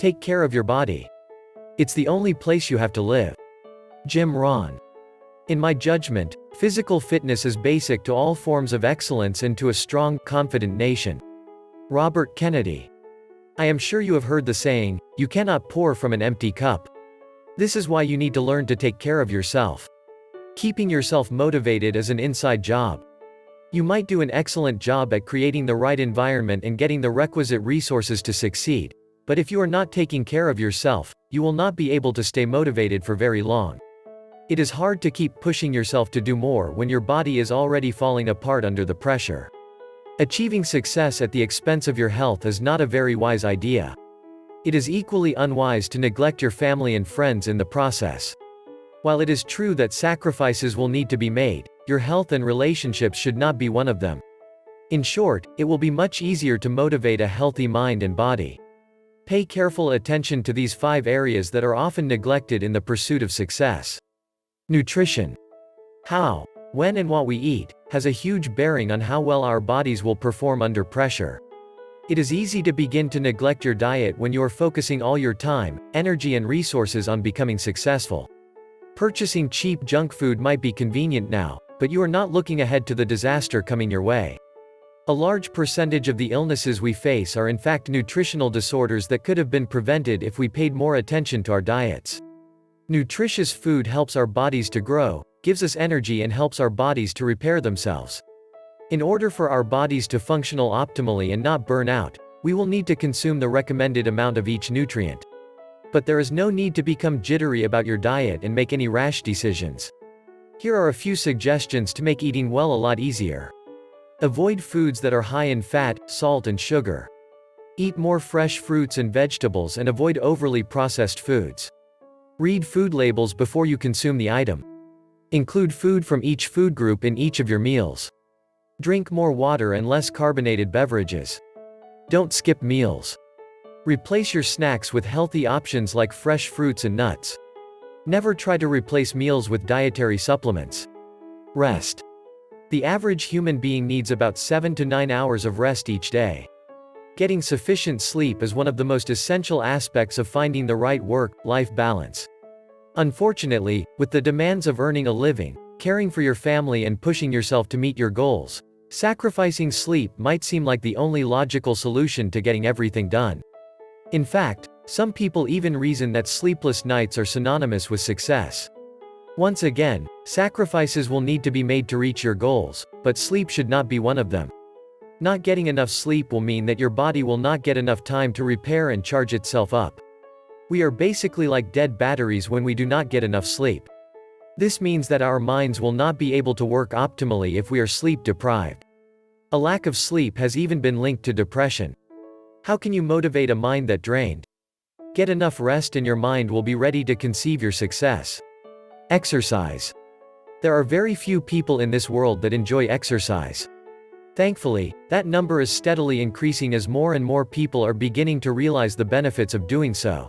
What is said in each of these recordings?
Take care of your body. It's the only place you have to live. Jim Rohn. In my judgment, physical fitness is basic to all forms of excellence and to a strong, confident nation. Robert Kennedy. I am sure you have heard the saying, you cannot pour from an empty cup. This is why you need to learn to take care of yourself. Keeping yourself motivated is an inside job. You might do an excellent job at creating the right environment and getting the requisite resources to succeed, but if you are not taking care of yourself, you will not be able to stay motivated for very long. It is hard to keep pushing yourself to do more when your body is already falling apart under the pressure. Achieving success at the expense of your health is not a very wise idea. It is equally unwise to neglect your family and friends in the process. While it is true that sacrifices will need to be made, your health and relationships should not be one of them. In short, it will be much easier to motivate a healthy mind and body. Pay careful attention to these 5 areas that are often neglected in the pursuit of success. Nutrition. How, when and what we eat, has a huge bearing on how well our bodies will perform under pressure. It is easy to begin to neglect your diet when you are focusing all your time, energy and resources on becoming successful. Purchasing cheap junk food might be convenient now, but you are not looking ahead to the disaster coming your way. A large percentage of the illnesses we face are in fact nutritional disorders that could have been prevented if we paid more attention to our diets. Nutritious food helps our bodies to grow, gives us energy and helps our bodies to repair themselves. In order for our bodies to function optimally and not burn out, we will need to consume the recommended amount of each nutrient. But there is no need to become jittery about your diet and make any rash decisions. Here are a few suggestions to make eating well a lot easier. Avoid foods that are high in fat, salt and sugar. Eat more fresh fruits and vegetables and avoid overly processed foods. Read food labels before you consume the item. Include food from each food group in each of your meals. Drink more water and less carbonated beverages. Don't skip meals. Replace your snacks with healthy options like fresh fruits and nuts. Never try to replace meals with dietary supplements. Rest. The average human being needs about 7 to 9 hours of rest each day. Getting sufficient sleep is one of the most essential aspects of finding the right work-life balance. Unfortunately, with the demands of earning a living, caring for your family and pushing yourself to meet your goals, sacrificing sleep might seem like the only logical solution to getting everything done. In fact, some people even reason that sleepless nights are synonymous with success. Once again, sacrifices will need to be made to reach your goals, but sleep should not be one of them. Not getting enough sleep will mean that your body will not get enough time to repair and charge itself up. We are basically like dead batteries when we do not get enough sleep. This means that our minds will not be able to work optimally if we are sleep deprived. A lack of sleep has even been linked to depression. How can you motivate a mind that drained? Get enough rest and your mind will be ready to conceive your success. Exercise. There are very few people in this world that enjoy exercise. Thankfully, that number is steadily increasing as more and more people are beginning to realize the benefits of doing so.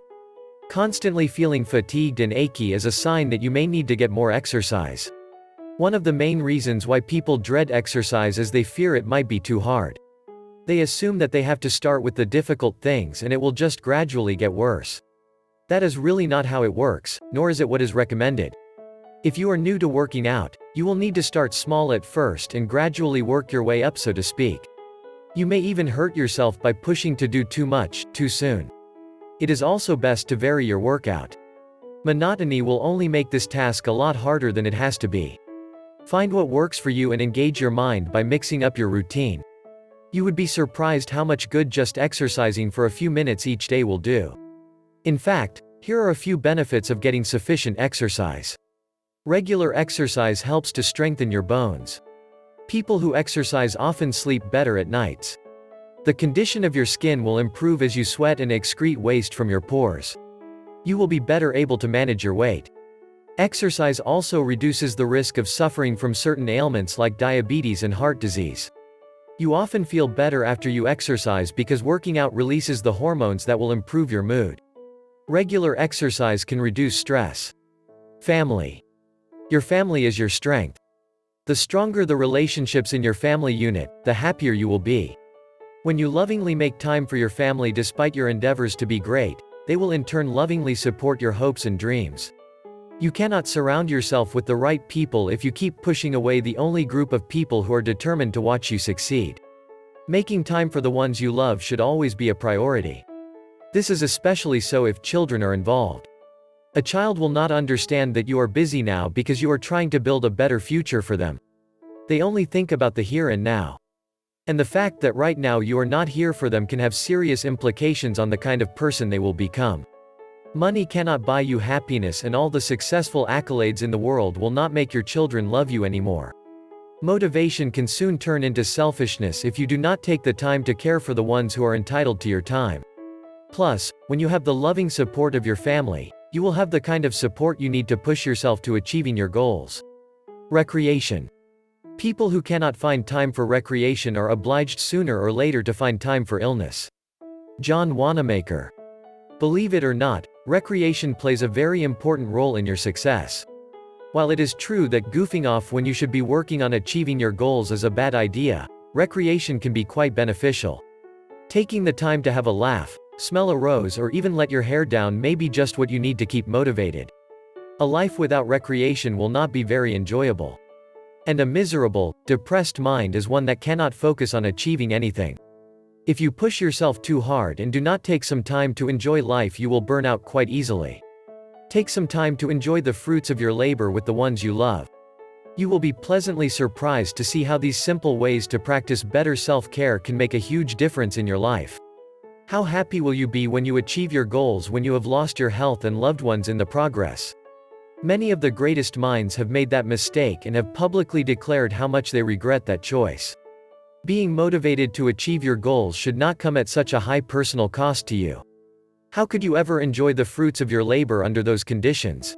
Constantly feeling fatigued and achy is a sign that you may need to get more exercise. One of the main reasons why people dread exercise is they fear it might be too hard. They assume that they have to start with the difficult things and it will just gradually get worse. That is really not how it works, nor is it what is recommended. If you are new to working out, you will need to start small at first and gradually work your way up, so to speak. You may even hurt yourself by pushing to do too much, too soon. It is also best to vary your workout. Monotony will only make this task a lot harder than it has to be. Find what works for you and engage your mind by mixing up your routine. You would be surprised how much good just exercising for a few minutes each day will do. In fact, here are a few benefits of getting sufficient exercise. Regular exercise helps to strengthen your bones. People who exercise often sleep better at nights. The condition of your skin will improve as you sweat and excrete waste from your pores. You will be better able to manage your weight. Exercise also reduces the risk of suffering from certain ailments like diabetes and heart disease. You often feel better after you exercise because working out releases the hormones that will improve your mood. Regular exercise can reduce stress. Family. Your family is your strength. The stronger the relationships in your family unit, the happier you will be. When you lovingly make time for your family despite your endeavors to be great, they will in turn lovingly support your hopes and dreams. You cannot surround yourself with the right people if you keep pushing away the only group of people who are determined to watch you succeed. Making time for the ones you love should always be a priority. This is especially so if children are involved. A child will not understand that you are busy now because you are trying to build a better future for them. They only think about the here and now. And the fact that right now you are not here for them can have serious implications on the kind of person they will become. Money cannot buy you happiness, and all the successful accolades in the world will not make your children love you anymore. Motivation can soon turn into selfishness if you do not take the time to care for the ones who are entitled to your time. Plus, when you have the loving support of your family, you will have the kind of support you need to push yourself to achieving your goals. Recreation. People who cannot find time for recreation are obliged sooner or later to find time for illness. John Wanamaker. Believe it or not, recreation plays a very important role in your success. While it is true that goofing off when you should be working on achieving your goals is a bad idea, recreation can be quite beneficial. Taking the time to have a laugh, smell a rose, or even let your hair down may be just what you need to keep motivated. A life without recreation will not be very enjoyable. And a miserable, depressed mind is one that cannot focus on achieving anything. If you push yourself too hard and do not take some time to enjoy life, you will burn out quite easily. Take some time to enjoy the fruits of your labor with the ones you love. You will be pleasantly surprised to see how these simple ways to practice better self-care can make a huge difference in your life. How happy will you be when you achieve your goals when you have lost your health and loved ones in the progress? Many of the greatest minds have made that mistake and have publicly declared how much they regret that choice. Being motivated to achieve your goals should not come at such a high personal cost to you. How could you ever enjoy the fruits of your labor under those conditions?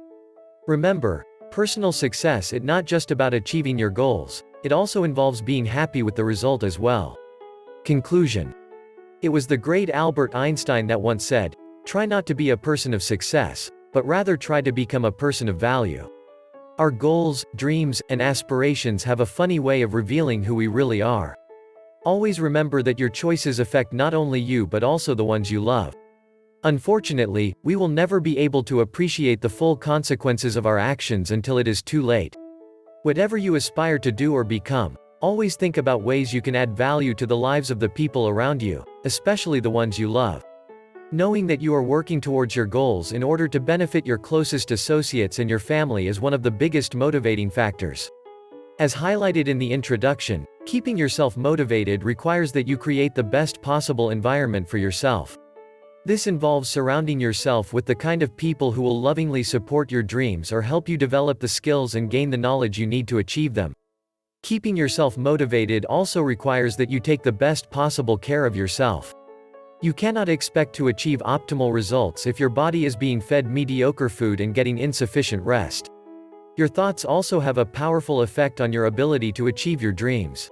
Remember, personal success is not just about achieving your goals, it also involves being happy with the result as well. Conclusion. It was the great Albert Einstein that once said, "Try not to be a person of success, but rather try to become a person of value." Our goals, dreams, and aspirations have a funny way of revealing who we really are. Always remember that your choices affect not only you but also the ones you love. Unfortunately, we will never be able to appreciate the full consequences of our actions until it is too late. Whatever you aspire to do or become, always think about ways you can add value to the lives of the people around you, especially the ones you love. Knowing that you are working towards your goals in order to benefit your closest associates and your family is one of the biggest motivating factors. As highlighted in the introduction, keeping yourself motivated requires that you create the best possible environment for yourself. This involves surrounding yourself with the kind of people who will lovingly support your dreams or help you develop the skills and gain the knowledge you need to achieve them. Keeping yourself motivated also requires that you take the best possible care of yourself. You cannot expect to achieve optimal results if your body is being fed mediocre food and getting insufficient rest. Your thoughts also have a powerful effect on your ability to achieve your dreams.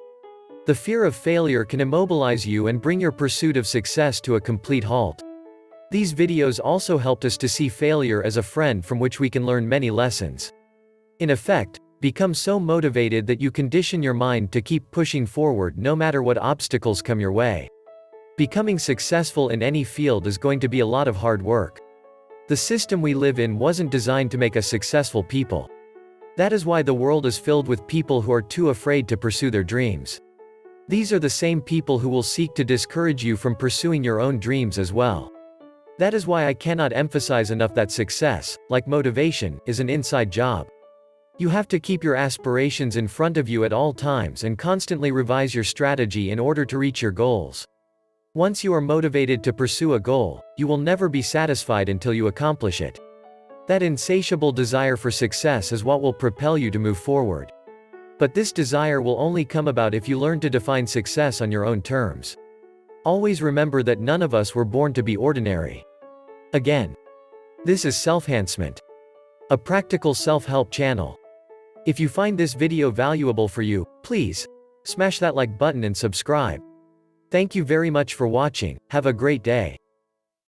The fear of failure can immobilize you and bring your pursuit of success to a complete halt. These videos also helped us to see failure as a friend from which we can learn many lessons. In effect, become so motivated that you condition your mind to keep pushing forward no matter what obstacles come your way. Becoming successful in any field is going to be a lot of hard work. The system we live in wasn't designed to make us successful people. That is why the world is filled with people who are too afraid to pursue their dreams. These are the same people who will seek to discourage you from pursuing your own dreams as well. That is why I cannot emphasize enough that success, like motivation, is an inside job. You have to keep your aspirations in front of you at all times and constantly revise your strategy in order to reach your goals. Once you are motivated to pursue a goal, you will never be satisfied until you accomplish it. That insatiable desire for success is what will propel you to move forward. But this desire will only come about if you learn to define success on your own terms. Always remember that none of us were born to be ordinary. Again, this is Self-Enhancement, a practical self-help channel. If you find this video valuable for you, please smash that like button and subscribe. Thank you very much for watching. Have a great day.